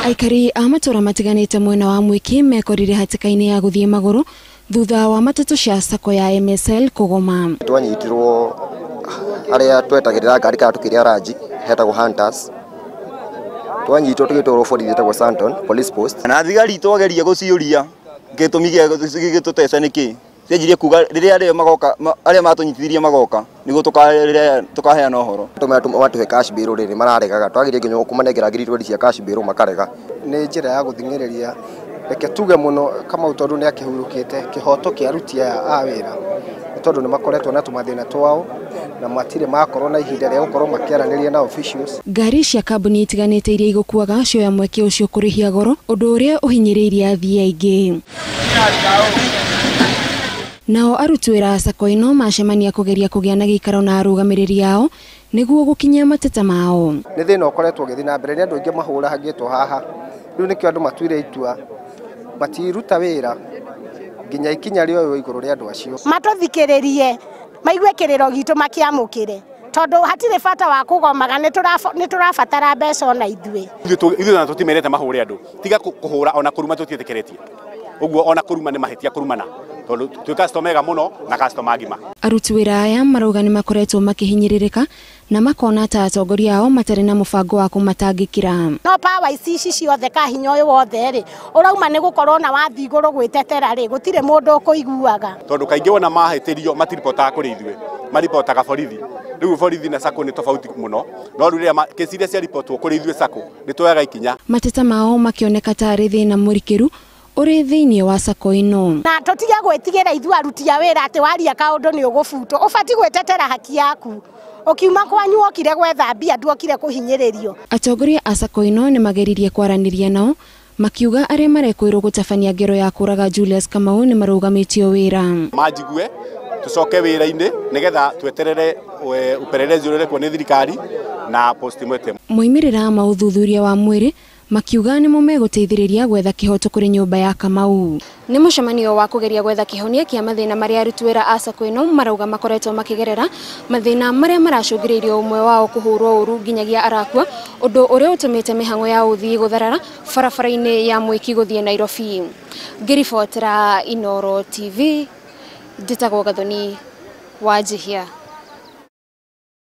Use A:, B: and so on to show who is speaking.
A: Aikari a matura matiganite mwena wa Mwiki mekorire hatikaini ya guthie maguru thutha wa matatu cia sako ya MSL kugoma.
B: Twanyitirwo aria twetagirira ngari ka tukiria ranji hetagwo Hunters. Twanyitwo tugitwaro borithi tetagwo Santon Police Post.
C: Na thigari twageria guciuria gitumi gitutesa niki cianjirie kuga riria aria magoka aria matunyitithirie magoka nigo tukaheana uhoro
B: matuhe cash bill riri mararegaga twagirie nginya kumanegera ngiri cia cash bill makarega
D: ni njira ya guthingereria reke tuge muno kama utondu ni akihurukite kihoto kia aruti a wira tondu ni makoretwo na tumathina twao na matire makorwo na ihinda ria gukorwo makiaraniria na officials.
A: Ngari cia kambuni itiganite iria igukuaga cio ya mweke ucio kurihia goro undu uria uhinyiriirie athii aingi. Nao aruti wira sako ino macemania kugeria kugia na gikaro na arugamiriri yao niguo gukinyia mateta mao.
D: Ni thina ukoretwo githi na mbere ni andu ingi mahura hagitwo haha riu nikio andu matuire itua matiruta wira nginya ikinya rioyo iguru ria andu acio
E: matuthikiririe maigue kiriro gitu makiamukire tondu hatire bata wa kugomaga ni turabatara mbeca ona ithui
F: na tutimerete mahure andu tiga kuhura ona kuruma tutietekeretie uguo ona kuruma ni mahetia kurumana tondu twi customer muno na customer ngima.
A: Aruti wira aya marauga ni makoretwo makihinyiririka na makona ta atongoria ao matari na mubango wa kumatangikira.
E: No power ici ciothe ka hinya uyu wothe ri urauma ni gukorwo na wathi iguru gwitetera ri gutire mundu ukuiguaga
F: tondu kaingi wona mahetirio matiripota kuri ithui maripotaga borithi riu borithi na sako ni tofauti muno no riria kesi iria cia ripotwo kuri ithui sako ni twaga ikinya
A: mateta mao makioneka tari thina murikiru uri thiini wa sako ino
E: na tutiga gwitigira ithu aruti a wira ati waria kaundu ni ugubuto ubati gwetetera haki yaku ukiuma kwanyu okire gwetha mbia nduokire kuhinyiririo.
A: Atongoria a sako ino ni mageririe kwaraniria nao makiuga aria marekwirwo gutabania ngero ya kuraga Julius Kamau ni marugamitio wira
F: majigue tucoke wira-ini nigetha tweterere upelelezi urekwo ni thirikari na postmortem.
A: Moimirira ma uthuthuria wa mwiri makiuga ni meguteithiriria gwetha kihoto kuri nyumba ya Kamau. Ni mucemanio wa kugeria gwetha kihonia kia mathina maria aruti wira a sako ino marauga makoretwo makigerera mathina maria maracungiriirio umwe wao kuhurwo uru nginyagia arakua undu uria utumite mihango ya uthii gutharara barabara-ini ya Mwiki guthie Nairobi. Ngiribotera Inooro TV nditagwo Gathoni Wanjihia.